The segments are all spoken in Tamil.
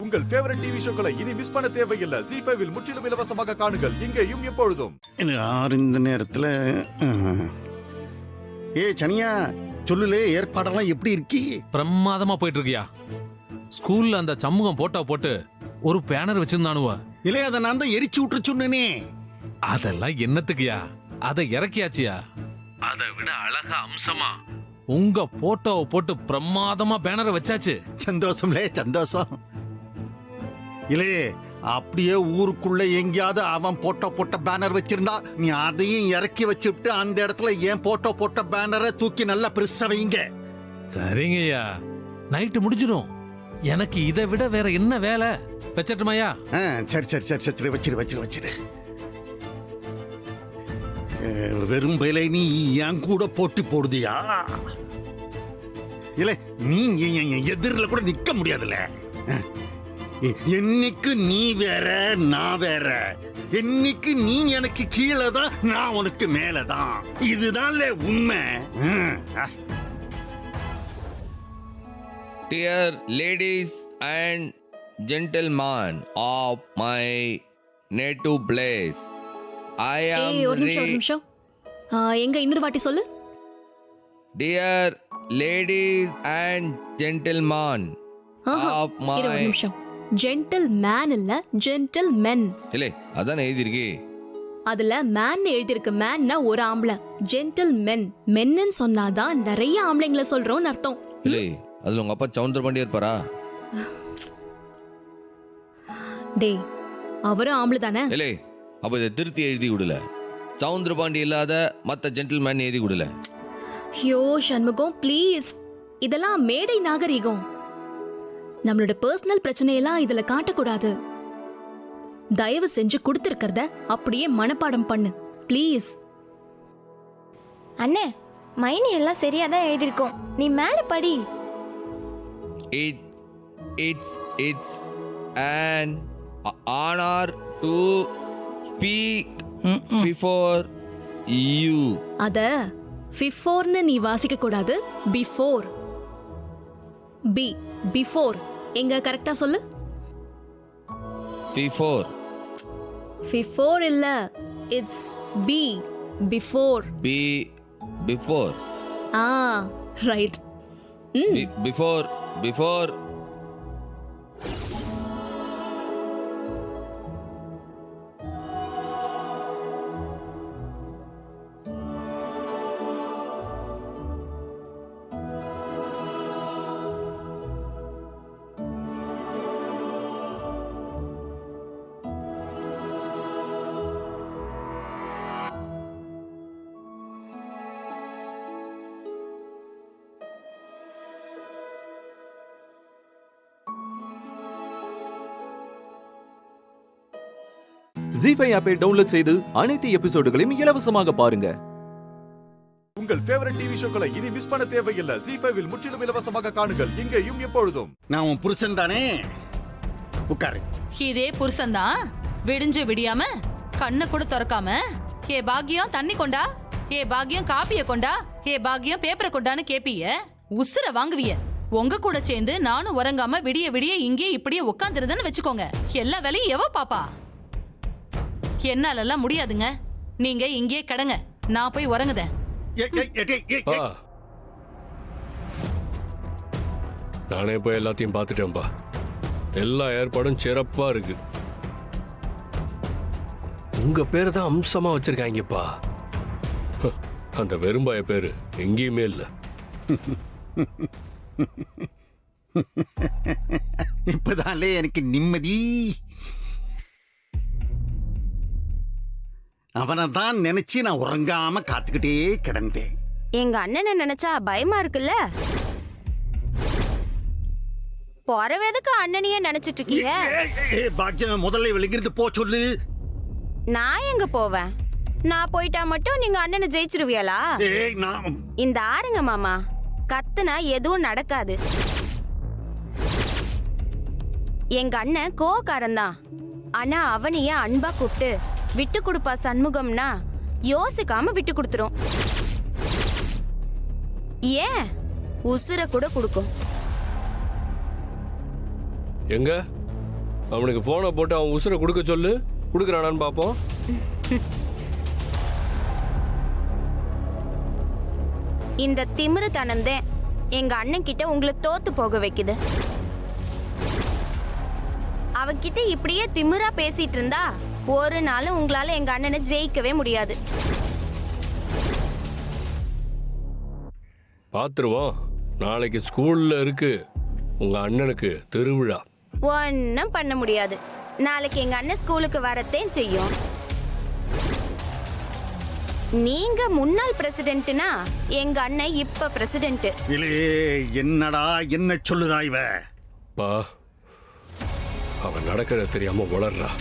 உங்கள் ஃபேவரட் டிவி ஷோக்களை இனி மிஸ் பண்ண தேவையில்லை. ZEE5 இல் முற்றிலும் இலவசமாக காணுங்கள். இங்கேயும் எப்பொழுதும். இந்த நேரத்துல சனியா சொல்லுலே, ஏற்பாடெல்லாம் எப்படி இருக்கி? பிரமாதமா போயிட்டு இருக்கியா? ஸ்கூல்ல அந்த சமூகம் போட்டோ போட்டு ஒரு பேனர் வச்சிருந்தானுவ. இல்லையா, அதை நான் தான் எரிச்சு விட்டு சொன்னேனே. அதெல்லாம் என்னத்துக்குயா? அதை இறக்கியாச்சியா? அதை விட அழகா அம்சமா உங்க போட்டோவை போட்டு பிரமாதமா பேனரை வச்சாச்சு. சந்தோஷம்லே, சந்தோஷம். இல்லையே, அப்படியே ஊருக்குள்ள எங்கேயாவது அவன் போட்ட பேனர் வச்சிருந்தா நீ அதையும் இறக்கி வச்சுட்டு அந்த இடத்துல ஏன் போட்ட பேனரை தூக்கி நல்லா பெருசா வைங்க. சரிங்கய்யா, நைட்டு முடிஞ்சிடும். எனக்கு இதை விட வேற என்ன வேலை? வச்சட்டுமாயா? சரி சரி சரி சரி, வச்சிரு. வெறும் வேலை நீ என் கூட போட்டி போடுதியா? இல்ல, நீ எதிரில் கூட நிக்க முடியாதுல்ல. என்னைக்கு நீ வேற நான் வேற, என்னைக்கு நீ எனக்கு கீழே தான் நான் உனக்கு மேலதான். இதுதான் உண்மை. Dear ladies and gentlemen of my native place, I am ஒரு நிமிஷம். எங்க இன்னொரு வாட்டி சொல்லு. Dear ladies and gentlemen of my ஒரு நிமிஷம். ஜென்டில் மேன் இல்ல, ஜென்டில் மென். இல்ல, அதான் எழுதி இருக்கு. அதுல மேன் எழுதி இருக்கு. மேன்னா ஒரு ஆம்பளை. ஜென்டில் மென், மென்னு சொன்னாதான் நிறைய ஆம்பளைங்களை சொல்றோம்னு அர்த்தம். இல்ல, அதுல உங்க அப்பா சவுந்தரபாண்டி இருப்பாரா? டேய், அவரும் ஆம்பளை தானே? இல்ல, அப்ப இதை திருத்தி எழுதி விடல. சவுந்தரபாண்டி இல்லாத மத்த ஜென்டில்மேன் எழுதி விடல. ஐயோ சண்முகம், ப்ளீஸ். இதெல்லாம் மேடை நாகரிகம். நம்மளோட பர்சனல் பிரச்சனையெல்லாம் இதுல காட்டக்கூடாது. தயவு செஞ்சு கொடுத்திருக்கிறத அப்படியே மனப்பாடம் பண்ணு ப்ளீஸ். அண்ணே, மைனி எல்லாம் சரியா தான் எழுதிருக்கோம். நீ மேல படி. It's an honor to speak before you. அத பிஃபோர்னு நீ வாசிக்க கூடாது. பிஃபோர். பிஃபோர். எங்க கரெக்டா சொல்லு. பிஃபோர் இல்ல, it's before. Before. Right. Before. ZEE5 ஆப்பை டவுன்லோட் செய்து அனைத்து எபிசோடுகளையும் இலவசமாக பாருங்க. உங்கள் ஃபேவரட் டிவி ஷோக்களை இனி மிஸ் பண்ண தேவையில்லை. ZEE5 இல் முற்றிலும் இலவசமாக காணுங்கள். இங்கேயும் எப்பொழுதும். நான் உன் புருஷன் தானே, உட்காரு. இதே புருஷன் தான் விடிஞ்சு விடியாம கண்ணை கூட திறக்காம ஏ பாக்கியம் தண்ணி கொண்டா, ஏ பாக்கியம் காப்பிய கொண்டா, ஏ பாக்கியம் பேப்பரை கொண்டான்னு கேப்பிய. உசுர வாங்குவிய. உங்க கூட சேர்ந்து நானும் உறங்காம விடிய விடிய இங்கே இப்படியே உட்காந்துருந்தேன்னு வச்சுக்கோங்க, எல்லா வேலையும் எவ பாப்பா? என்னாலெல்லாம் முடியாதுங்க. நீங்க இங்கே கடங்க, நான் போய் உறங்குதேன். நானே போய் எல்லாத்தையும் பார்த்துட்டேன்பா. எல்லா ஏற்பாடும் சிறப்பா இருக்கு. உங்க பேரு தான் அம்சமா வச்சிருக்காங்கப்பா. அந்த வெறும்பாய பேரு எங்கேயுமே இல்ல. இப்பதான்லே எனக்கு நிம்மதி. அவனை தான் நினைச்சு நான் உறங்காம காத்துக்கிட்டே கிடந்தேன். எங்க அண்ணனை நினைச்சா பயமா இருக்குல்ல? போறவேதுக்கு அண்ணனையே நினைச்சிட்டு இருக்கீங்க? பாக்கியம், முதல்ல விளங்கிருந்து போ சொல்லு. நான் எங்க போவேன்? நான் போயிட்டா மட்டும் நீங்க அண்ணனை ஜெயிச்சிருவியலா? இந்த ஆருங்க மாமா, கத்துனா எதுவும் நடக்காது. எங்க அண்ணன் கோவக்காரன் தான். ஆனா அவனையே அன்பா கூப்பிட்டு விட்டு கொடுப்பா சண்முகம்னா யோசிக்காம விட்டு கொடுத்துரும். ஏன் உசுர கூட கொடுக்கும். எங்க அவனுக்கு போனை போட்டு அவன் உசுரை கொடுக்க சொல்லு, கொடுக்குறானான்னு பார்ப்போம். இந்த திமிருத்தனந்தேன் எங்க அண்ணன் கிட்ட உங்களை தோத்து போக வைக்குது. அவன்கிட்ட இப்படியே திமிரா பேசிட்டு இருந்தா ஒரு நாளும் உங்களால எங்க அண்ணனை ஜெயிக்கவே முடியாது. பார்த்துருவோம். நாளைக்கு ஸ்கூல்ல இருக்கு உங்க அண்ணனுக்கு திருவிழா. ஒன்னும் பண்ண முடியாது. நாளைக்கு எங்க அண்ணன் ஸ்கூலுக்கு வரத்தேன் செய்யும். நீங்க முன்னாள் பிரசிடென்ட்னா எங்க அண்ணன் இப்ப பிரசிடென்ட். என்னடா என்ன சொல்லுதா இவ? பா, அவன் நடக்கிறத தெரியாம உளறா.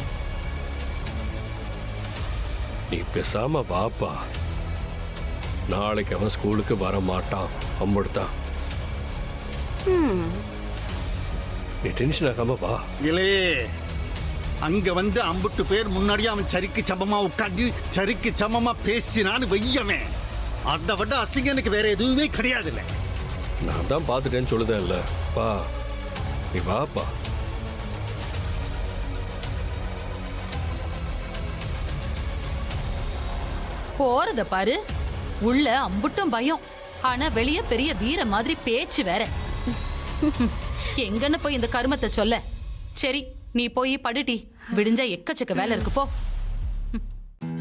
நீ பேசாம வாப்பா. நாளைக்கு அவன் ஸ்கூலுக்கு வர மாட்டான். அம்படுத்தான். நீ டென்ஷன் ஆகாம வா. அங்க வந்து 50 பேர் முன்னாடியே அவன் சரிக்கு சமமா உட்காந்து சரிக்கு சமமா பேசினான்னு வையமே. அதை விட அசிங்கம் எனக்கு வேற எதுவுமே கிடையாது. இல்ல நான் தான் பார்த்துட்டேன்னு சொல்லுதேன் இல்ல. பா, நீ வாப்பா. போறத பாரு. உள்ள அம்புட்டும் பயம், ஆனா வெளிய பெரிய வீர மாதிரி பேச்சு வேற. எங்கன்னு போய் இந்த கருமத்தை சொல்ல. சரி, நீ போய் படுட்டி. விடிஞ்சா எக்கச்சக்க வேலை இருக்கு, போ.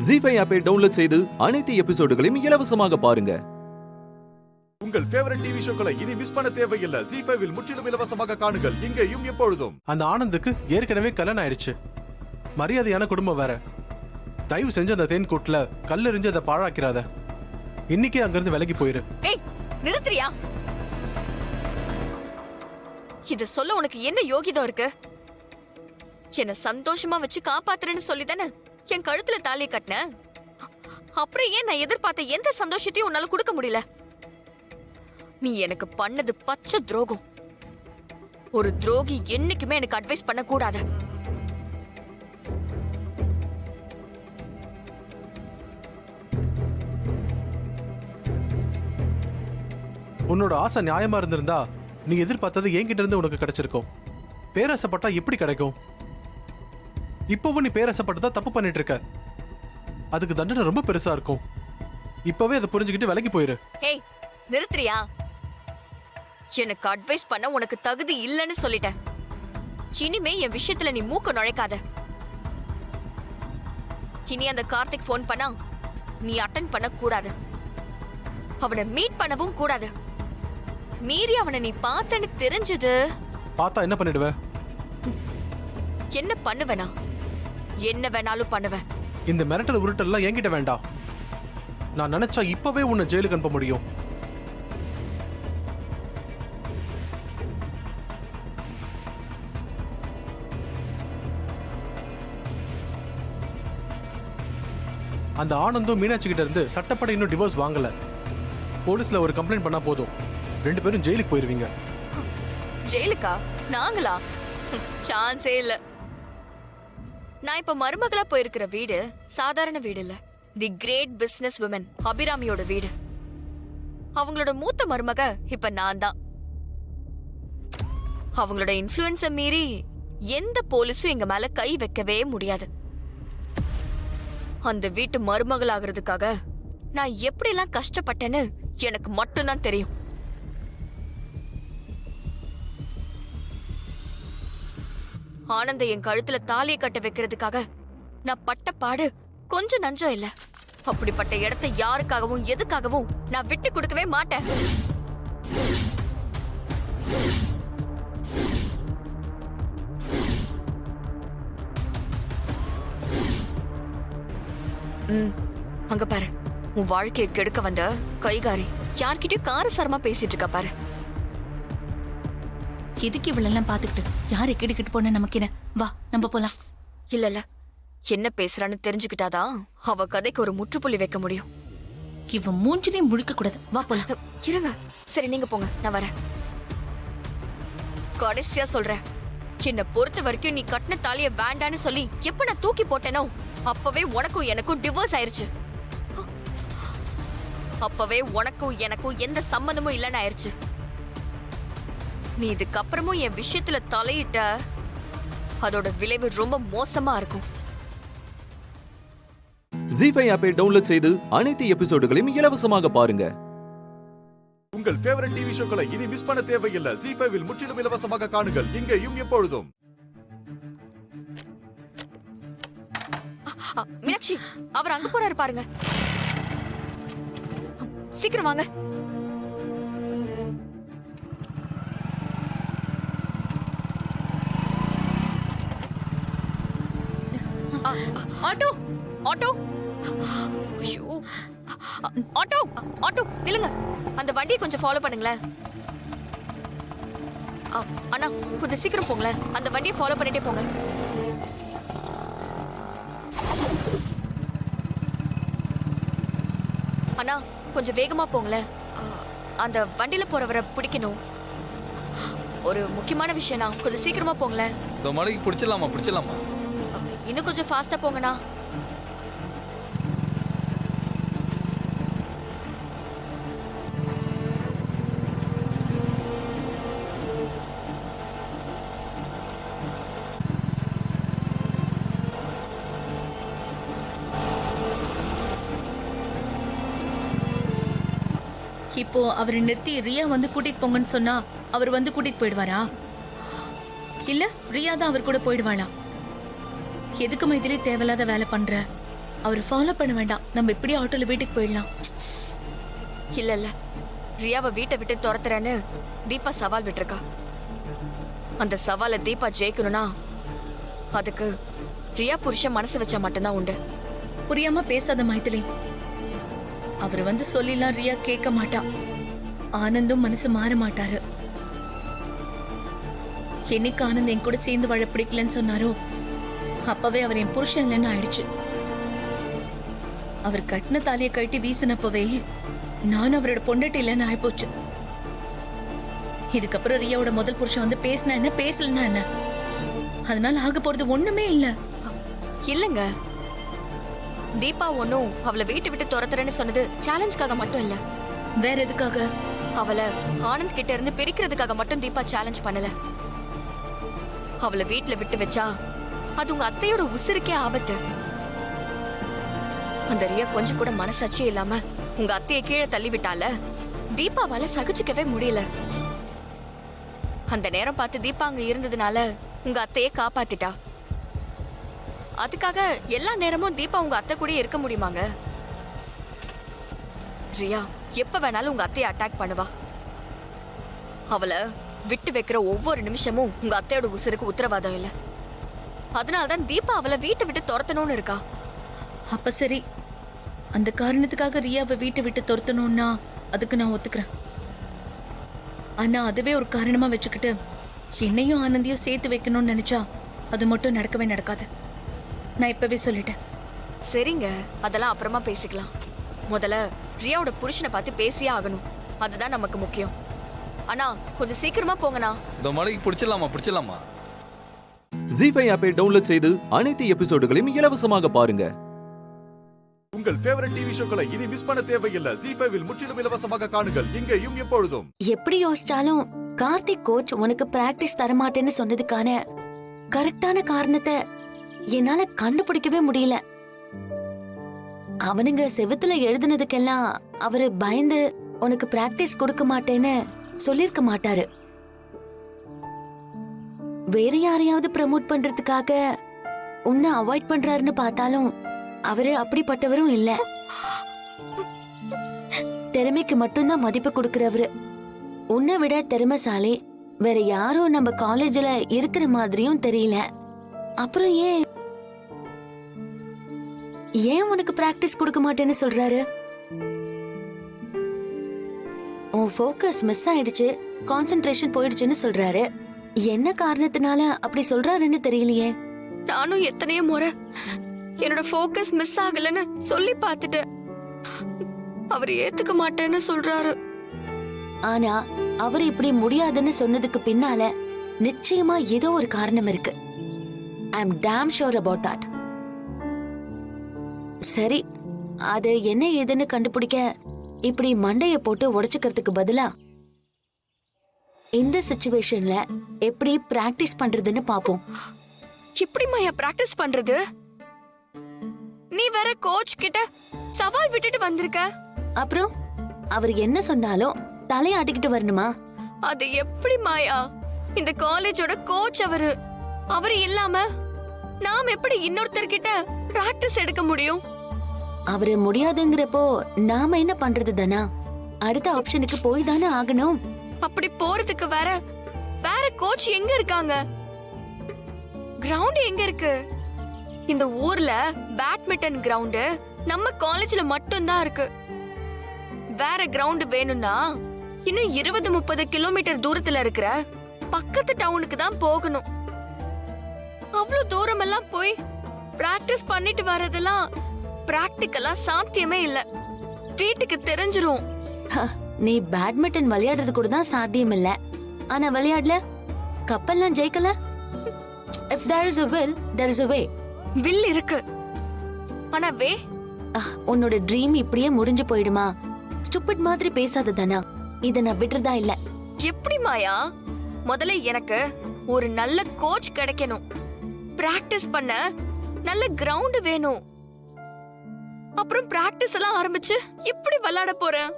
ஜி5 ஆப்பை டவுன்லோட் செய்து அனைத்து எபிசோடுகளையும் இலவசமாக பாருங்க. உங்கள் ஃபேவரட் டிவி ஷோக்களை இனி மிஸ் பண்ண தேவையில்லை. ஜி5வில் முற்றிலும் இலவசமாக காணுங்கள் இங்கேயும் எப்பொழுதும். அந்த ஆனந்துக்கு ஏற்கனவே கல்யாணம் ஆயிடுச்சு. மரியாதையான குடும்பம் வேற. தயவு செஞ்சு அந்த தேன் கூட்டுல கல்லெறிஞ்சு அதை பாழாக்கிறாத. இன்னைக்கே அங்கிருந்து விலகி போயிரு. ஏய், நிறுத்துறியா? இத சொல்ல உனக்கு என்ன யோகிதம் இருக்கு? என்ன சந்தோஷமா வச்சு காப்பாத்துறேன்னு சொல்லிதானே என் கழுத்துல தாலியை கட்டின. அப்புறம் ஏன் நான் எதிர்பார்த்த எந்த சந்தோஷத்தையும் உன்னால கொடுக்க முடியல? நீ எனக்கு பண்ணது பச்சை துரோகம். ஒரு துரோகி என்னைக்குமே எனக்கு அட்வைஸ் பண்ண கூடாது. உன்னோட ஆசை நியாயமா இருந்திருந்தா நீ எதிர்பார்த்தது என்கிட்ட இருந்து உனக்கு கிடைச்சிருக்கும். பேராசைப்பட்டா எப்படி கிடைக்கும்? இப்பவும் நீ பேராசைப்பட்டுதான் தப்பு பண்ணிட்டு இருக்க. அதுக்கு தண்டனை ரொம்ப பெருசா இருக்கும். இப்பவே அதை புரிஞ்சுக்கிட்டு விலகி போயிரு. ஏய், நிறுத்துறியா? எனக்கு அட்வைஸ் பண்ண உனக்கு தகுதி இல்லைன்னு சொல்லிட்டேன். இனிமே என் விஷயத்துல நீ மூக்க நுழைக்காத. இனி அந்த கார்த்திக் போன் பண்ணா நீ அட்டென்ட் பண்ண கூடாது. அவனை மீட் பண்ணவும் கூடாது. மீறி அவனை நீ பார்த்தன்னு தெரிஞ்சது, பார்த்தா என்ன பண்ணிடுவ? என்ன பண்ணுவேனா? என்ன வேணாலும் பண்ணுவேன். இந்த மிரட்டல் உருட்டெல்லாம் என்கிட்ட வேண்டாம். நான் நினைச்சா இப்பவே உன்னை ஜெயிலுக்கு அனுப்ப முடியும். அந்த ஆனந்தும் மீனாட்சி கிட்ட இருந்து சட்டப்படி இன்னும் டிவோர்ஸ் வாங்கல. போலீஸ்ல ஒரு கம்ப்ளைண்ட் பண்ணா போதும், 2 பேரும் ஜெயிலுக்கு போயிருவீங்க. ஜெயிலுக்கா? நாங்களா? சான்ஸே இல்ல. நான் இப்ப மருமகளா போயிருக்கிற வீடு சாதாரண வீடு இல்ல. தி கிரேட் பிசினஸ் விமன் அபிராமியோட வீடு. அவங்களோட மூத்த மருமக இப்ப நான் தான். அவங்களோட இன்ஃப்ளூயன்ஸ மீறி எந்த போலீஸும் எங்க மேல கை வைக்கவே முடியாது. அந்த வீட்டு மருமகள் ஆகிறதுக்காக நான் எப்படிலாம் கஷ்டப்பட்டேன்னு எனக்கு மட்டும்தான் தெரியும். ஆனந்த என் கழுத்துல தாலியை கட்ட வைக்கிறதுக்காக நான் பட்ட பாடு கொஞ்சம் நஞ்சம் இல்ல. அப்படிப்பட்ட இடத்தை யாருக்காகவும் எதுக்காகவும் நான் விட்டு கொடுக்கவே மாட்டேன். அங்க பாரு, உன் வாழ்க்கையை கெடுக்க வந்த கைகாரி யார்கிட்டயும் காரசாரமா பேசிட்டு இருக்கா பாரு. எதுக்கு இவளெல்லாம் பாத்துக்கிட்டு யாரை கிடுக்கிட்டு போன நமக்கு என்ன? வா, நம்ம போலாம். இல்ல, என்ன பேசுறான்னு தெரிஞ்சுக்கிட்டாதான் அவ கதைக்கு ஒரு முற்றுப்புள்ளி வைக்க முடியும். இவ மூஞ்சிலையும் முழிக்க கூடாது. வா போலாம். இருங்க, சரி நீங்க போங்க, நான் வரேன். கடைசியா சொல்றேன், என்ன பொறுத்த வரைக்கும் நீ கட்டின தாலிய வேண்டான்னு சொல்லி எப்ப நான் தூக்கி போட்டேனோ அப்பவே உனக்கும் எனக்கும் டிவோர்ஸ் ஆயிருச்சு. அப்பவே உனக்கும் எனக்கும் எந்த சம்மந்தமும் இல்லைன்னு ஆயிருச்சு. நீ இதுக்கப்புறமும் என் விஷயத்துல தலையிட்ட அதோட விளைவு ரொம்ப மோசமா இருக்கும். ஜி5 ஆப்பை டவுன்லோட் செய்து அனைத்து எபிசோடுகளையும் இலவசமாக பாருங்க. உங்கள் ஃபேவரட் டிவி ஷோக்களை இனி மிஸ் பண்ண தேவையில்லை. ஜி5வில் முற்றிலும் இலவசமாக காணுங்கள் இங்கேயும் எப்பொழுதும். மீனாட்சி, அவர் அங்க போறாரு பாருங்க. சீக்கிரம் வாங்க. ஆட்டோ ஆட்டோ, ஐயோ, ஆட்டோ ஆட்டோ நில்லுங்க. அந்த வண்டியை கொஞ்சம் ஃபாலோ பண்ணுங்களேன். அண்ணா கொஞ்சம் சீக்கிரம் போங்களேன். அந்த வண்டியை ஃபாலோ பண்ணிட்டே போங்க. அண்ணா கொஞ்சம் வேகமா போங்களேன். அந்த வண்டியில போறவரை பிடிக்கணும். ஒரு முக்கியமான விஷயம்னா கொஞ்சம் சீக்கிரமா போங்களேன். இந்த மலைக்கு பிடிச்சிடலாமா? இன்னும் கொஞ்சம் ஃபாஸ்டா போங்கண்ணா. இப்போ அவரை நிறுத்தி ரியா வந்து கூட்டிட்டு போங்கன்னு சொன்னா அவர் வந்து கூட்டிட்டு போயிடுவாரா? இல்ல ரியா தான் அவர் கூட போயிடுவாளா? எதுக்கு மைதிலி தேவையில்லாத வேலை பண்ற? அவர் ஃபாலோ பண்ண வேண்டாம். நம்ம இப்படி ஆட்டோல வீட்டுக்கு போயிடலாம். இல்ல ரியாவை வீட்டை விட்டு துரத்துறேன்னு தீபா சவால் விட்டுருக்கா. அந்த சவாலை தீபா ஜெயிக்கணும்னா அதுக்கு ரியா புருஷன் மனசு வச்சா மட்டும்தான் உண்டு. புரியாம பேசாத மைதிலி. அவர் வந்து சொல்லிலாம் ரியா கேட்க மாட்டா. ஆனந்தும் மனசு மாற மாட்டாரு. என்னைக்கு ஆனந்த் என் கூட சேர்ந்து வாழ பிடிக்கலன்னு சொன்னாரோ அப்பவே அவர் என் புருஷன் இல்லைன்னு ஆயிடுச்சு. அவர் கட்டின தாலியை கட்டி வீசினப்பவே நானும் அவரோட பொண்டாட்டி இல்லைன்னு ஆயிப்போச்சு. இதுக்கப்புறம் ரியாவோட முதல் புருஷன் வந்து பேசினா என்ன, பேசலன்னா என்ன? அதனால ஆக போறது ஒண்ணுமே இல்ல. இல்லங்க, தீபா ஒன்னும் அவளை வீட்டை விட்டு துரத்துறேன்னு சொன்னது சேலஞ்சுக்காக மட்டும் இல்ல. வேற எதுக்காக? அவளை ஆனந்த் கிட்ட இருந்து பிரிக்கிறதுக்காக மட்டும் தீபா சேலஞ்ச் பண்ணல. அவளை வீட்டுல விட்டு வச்சா அது உங்க அத்தையோட உசுருக்கே ஆபத்து. அந்த ரியா கொஞ்சம் கூட மனசாட்சி இல்லாம உங்க அத்தையை கீழே தள்ளி விட்டால தீபாவால சகிச்சுக்கவே முடியல. அந்த நேரம் பார்த்து தீபா அங்க இருந்ததுனால உங்க அத்தையை காப்பாத்திட்டா. அதுக்காக எல்லா நேரமும் தீபா உங்க அத்தை கூட இருக்க முடியுமாங்க? ரியா எப்ப வேணாலும் உங்க அத்தையை அட்டாக் பண்ணுவா. அவளை விட்டு வைக்கிற ஒவ்வொரு நிமிஷமும் உங்க அத்தையோட உசுருக்கு உத்தரவாதம் இல்ல. அதனாலதான் தீபா அவளை வீட்டை விட்டு துரத்தணும்னு இருக்கா. அப்ப சரி, அந்த காரணத்துக்காக ரியாவை வீட்டை விட்டு துரத்தணும்னா அதுக்கு நான் ஒத்துக்கிறேன். ஆனா அதுவே ஒரு காரணமா வச்சுக்கிட்டு என்னையும் ஆனந்தியும் சேர்த்து வைக்கணும்னு நினைச்சா அது மட்டும் நடக்கவே நடக்காது. நான் இப்பவே சொல்லிட்டேன். சரிங்க, அதெல்லாம் அப்புறமா பேசிக்கலாம். முதல்ல ரியாவோட புருஷனை பார்த்து பேசியே ஆகணும். அதுதான் நமக்கு முக்கியம். அண்ணா கொஞ்சம் சீக்கிரமா போங்கண்ணா. இந்த மலைக்கு பிடிச்சிடலாமா? ஜி5 ஆப்பை டவுன்லோட் செய்து அனைத்து எபிசோடுகளையும் இலவசமாக பாருங்க. உங்கள் ஃபேவரட் டிவி ஷோக்களை இனி மிஸ் பண்ண தேவையில்லை. ஜி5வில் முற்றிலும் இலவசமாக காணுங்கள் இங்கேயும் எப்பொழுதும். எப்படி யோசிச்சாலும் கார்த்திக் கோச் உனக்கு பிராக்டிஸ் தரமாட்டேன்னு சொன்னதுக்கான கரெக்டான காரணத்தை என்னால கண்டுபிடிக்கவே முடியல. அவனுங்க செவுத்துல எழுதுனதுக்கெல்லாம் அவரு பயந்து உனக்கு பிராக்டிஸ் கொடுக்க மாட்டேன்னு சொல்லிருக்க மாட்டாரு. வேற யாரையாவது ப்ரமோட் பண்றதுக்காக உன்னை அவாய்ட் பண்றாருன்னு பார்த்தாலும் அவரு அப்படிப்பட்டவரும் இல்ல. திறமைக்கு மட்டும்தான் மதிப்பு கொடுக்கறவரு. உன்னை விட திறமைசாலி வேற யாரும் நம்ம காலேஜ்ல இருக்கிற மாதிரியும் தெரியல. அப்புறம் ஏன் உனக்கு பிராக்டிஸ் கொடுக்க மாட்டேன்னு சொல்றாரு? உன் ஃபோக்கஸ் மிஸ் ஆயிடுச்சு, கான்சென்ட்ரேஷன் போயிடுச்சுன்னு சொல்றாரு. என்ன காரணத்தினால அப்படி சொல்றாருன்னு தெரியலையே. நானும் எத்தனையோ முறை என்னோட ஃபோக்கஸ் மிஸ் ஆகலன்னு சொல்லி பார்த்துட்டேன். அவர் ஏத்துக்க மாட்டேன்னு சொல்றாரு. ஆனா அவர் இப்படி முடியாதுன்னு சொன்னதுக்கு பின்னால நிச்சயமா ஏதோ ஒரு காரணம் இருக்கு. ஐ அம் damn sure about that. சரி, அது என்ன ஏதுன்னு கண்டுபிடிக்க இப்படி மண்டைய போட்டு உடைச்சுக்கிறதுக்கு பதிலா இந்த சிச்சுவேஷன்ல எப்படி பிராக்டிஸ் பண்றதுன்னு பாப்போம். எப்படி மாயா பிராக்டிஸ் பண்றது? நீ வேற கோச் கிட்ட சவால் விட்டுட்டு வந்திருக்க. அப்புறம் அவர் என்ன சொன்னாலும் தலையாட்டிக்கிட்டு வரணுமா? அது எப்படி மாயா? இந்த காலேஜோட கோச் அவரு. அவரு இல்லாம நாம் எப்படி இன்னொருத்தர்கிட்ட பிராக்டிஸ் எடுக்க முடியும்? அவரு முடியாதுங்கிறப்போ நாம என்ன பண்றது தானா? அடுத்த ஆப்ஷனுக்கு போய் தானே ஆகணும். அப்படி போறதுக்கு வேற வேற கோச் எங்க இருக்காங்க? கிரவுண்ட் எங்க இருக்கு? இந்த ஊர்ல பேட்மிண்டன் கிரவுண்ட் நம்ம காலேஜ்ல மட்டும்தான் இருக்கு. வேற கிரவுண்ட் வேணும்னா இன்னும் 20-30 கிலோமீட்டர் தூரத்துல இருக்கிற பக்கத்து டவுனுக்கு தான் போகணும். அவ்வளவு தூரம் எல்லாம் போய் பிராக்டிஸ் பண்ணிட்டு வரதெல்லாம் பிராக்டிக்கலா சாத்தியமே இல்ல. வீட்டுக்கு தெரிஞ்சிரும். நீ பேட்மிண்டன் விளையாடுறது கூட தான் சாத்தியம் இல்ல. ஆனா விளையாடல கப்பல்லாம் ஜெயிக்கல. If there is a will, there is a way. Will இருக்கு, ஆனா வே? உன்னோட ட்ரீம் இப்படியே முடிஞ்சு போயிடுமா? ஸ்டூபிட் மாதிரி பேசாத தானா. இத நான் விட்டுறதா இல்ல. எப்படி மாயா? முதல்ல எனக்கு ஒரு நல்ல கோச் கிடைக்கணும். பிராக்டிஸ் பண்ண நல்ல கிரவுண்ட் வேணும். அப்புறம் பிராக்டிஸ் எல்லாம் ஆரம்பிச்சு எப்படி விளையாட போறேன்?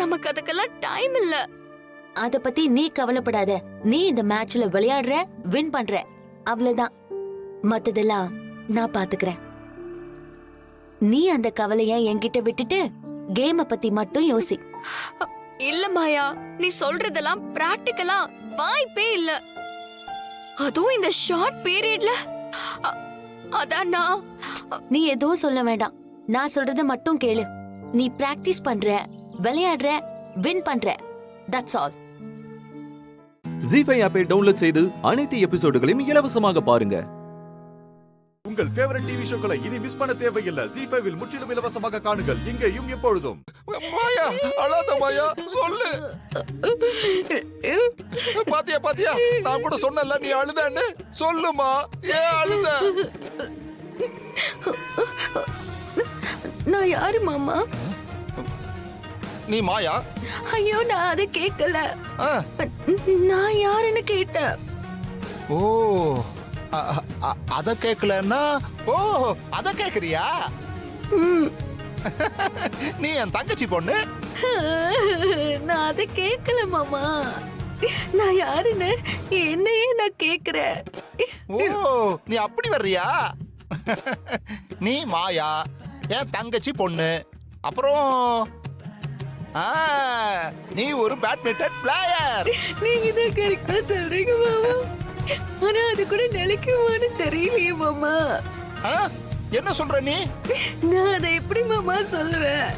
நமக்கு அதுக்கெல்லாம் டைம் இல்ல. அத பத்தி நீ கவலைப்படாத. நீ இந்த மேட்ச்ல விளையாடுற, வின் பண்ற, அவ்வளவுதான். மத்ததெல்லாம் நான் பாத்துக்கிறேன். நீ அந்த கவலைய என்கிட்ட விட்டுட்டு கேம பத்தி மட்டும் யோசி. இல்ல மாயா, நீ சொல்றதெல்லாம் பிராக்டிக்கலா வாய்ப்பே இல்ல. அதுவும் இந்த ஷார்ட் பீரியட்ல. அதான் நீ எதுவும் சொல்ல வேண்டாம். நான் சொல்றத மட்டும் கேளு. நீ பிராக்டிஸ் பண்ற, விளையாடுற, வின் பண்ற. That's all. ஜீஃபை ஆப்பை டவுன்லோட் செய்து அனைத்து எபிசோடுகளையும் இலவசமாக பாருங்க. உங்கள் ஃபேவரட் டிவி ஷோக்களை இனி மிஸ் பண்ண தேவையில்லை. ஜீஃபைவில் முற்றிலும் இலவசமாக காணுங்கள், இங்கேயும் எப்பொழுதும். மாயா அழாத மாயா, சொல்லு. பாத்தியா நான் கூட சொன்னல நீ அழுதன்னு. சொல்லுமா, ஏன் அழுத? நான் யாரு மாமா? நீ மாயா? ஐயோ, நான் அதை கேட்கல. நான் யாருன்னு கேட்டேன். ஓ, அத கேக்கலன்னா ஓ அத கேக்குறியா? நீ என் தங்கச்சி பொண்ணு. நான் அதை கேட்கல மாமா. நான் யாருன்னு என்னையே நான் கேக்குறேன். ஓ, நீ அப்படி வர்றியா? நீ மாயா, என் தங்கச்சி பொண்ணு. அப்புறம் நீ ஒரு பேட்மிண்டன் பிளேயர். நீங்க தான் கரெக்டா சொல்றீங்க மாமா. ஆனா அது கூட நிலைக்குமான்னு தெரியலையே மாமா. என்ன சொல்ற நீ? நான் அதை எப்படி மாமா சொல்லுவேன்?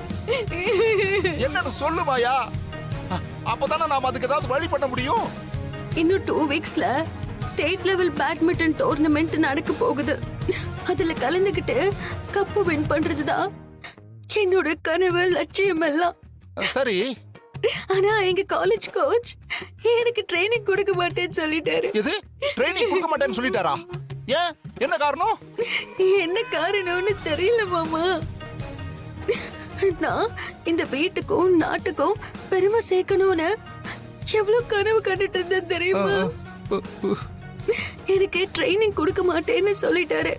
என்னன்னு சொல்லு மாயா. அப்பதானே நாம அதுக்கு ஏதாவது வழி பண்ண முடியும். இன்னும் 2 வீக்ஸ்ல ஸ்டேட் லெவல் பேட்மிண்டன் டோர்னமெண்ட் நடக்க போகுது. அதுல கலந்துகிட்டு கப்பு வின் பண்றதுதான் என்னோட கனவு, லட்சியம் எல்லாம். சரி, ஆனா எங்க காலேஜ் கோச் எனக்கு ட்ரைனிங் கொடுக்க மாட்டேன்னு சொல்லிட்டாரு. எது? ட்ரைனிங் கொடுக்க மாட்டேன்னு சொல்லிட்டாரா? ஏன்? என்ன காரணம்? என்ன காரணம்னு தெரியல மாமா. நான் இந்த வீட்டுக்கும் நாட்டுக்கும் பெருமை சேர்க்கணும்னு எவ்வளவு கனவு கண்டுட்டு இருந்தேன் தெரியுமா? எனக்கு ட்ரைனிங் கொடுக்க மாட்டேன்னு சொல்லிட்டாரு.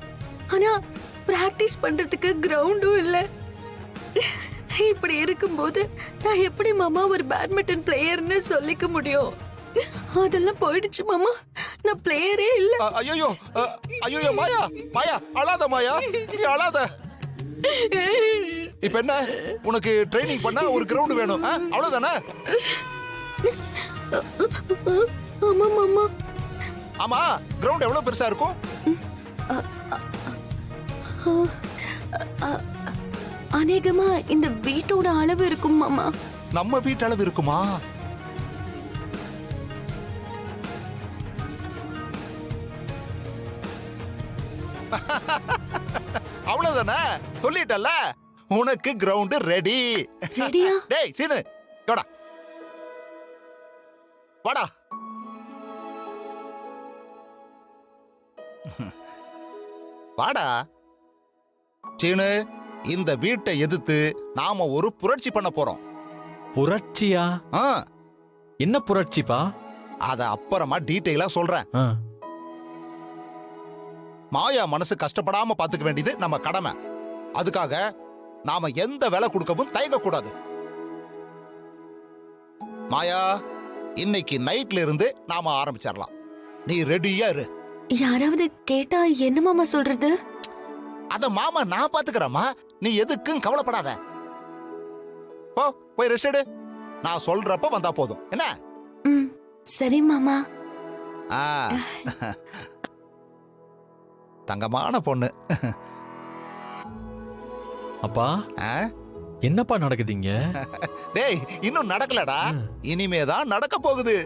ஆனா பிராக்டிஸ் பண்றதுக்கு கிரவுண்டும் இல்ல. இப்படி இருக்கும்போது நான் எப்படி மாமா ஒரு பேட்மிண்டன் பிளேயர்னு சொல்லிக்க முடியும்? அதெல்லாம் போயிடுச்சு மாமா. நான் பிளேயரே இல்ல. ஐயோ ஐயோ மாயா, மாயா அழாத மாயா, நீ அழாத. இப்ப என்ன, உனக்கு ட்ரைனிங் பண்ண ஒரு கிரவுண்ட் வேணும், அவ்வளவுதானே? ஆமா மாமா. ஆமா, கிரவுண்ட் எவ்வளவு பெருசா இருக்கும்? அநேகமா இந்த வீட்டோட அளவு இருக்கும் மாமா. நம்ம வீட்டு அளவு இருக்குமா? அவ்வளவுதானே? சொல்லிட்டல்ல, உனக்கு கிரவுண்ட் ரெடி. ரெடியா? டேய் சீனு, வாடா வாடா. வாடா சீனு, இந்த வீட்டை எதிர்த்து நாம ஒரு புரட்சி பண்ண போறோம். புரட்சியா? என்ன புரட்சிப்பா? அத அப்புறமா டீடைலா சொல்றேன். மாயா மனசு கஷ்டப்படாம பாத்துக்க வேண்டியது நம்ம கடமை. அதுக்காக நாம எந்த விலை கொடுக்கவும் தயங்க கூடாது. மாயா, இன்னைக்கு நைட்ல இருந்து நாம ஆரம்பிச்சிடலாம். நீ ரெடியா இரு. யாராவது கேட்டா என்ன மாமா சொல்றது? அத மாமா நான் பாத்துக்கிறேம்மா, நீ எதுக்கும் கவலைப்படாத. போ, போய் ரெஸ்ட் எடு. நான் சொல்றப்ப வந்தா போதும். என்ன? சரி மாமா. தங்கமான பொண்ணு. அப்பா, என்னப்பா நடக்குதுங்க? டேய், இன்னும் நடக்கலடா, இனிமேதான் நடக்க போகுது.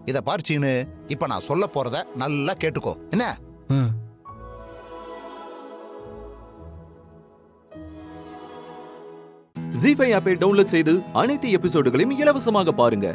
இத பார்ச்சின்னு இப்ப நான் சொல்ல போறத நல்லா கேட்டுக்கோ. என்ன? ஜீ5 ஆப்பை டவுன்லோட் செய்து அனைத்து எபிசோடுகளையும் இலவசமாக பாருங்க.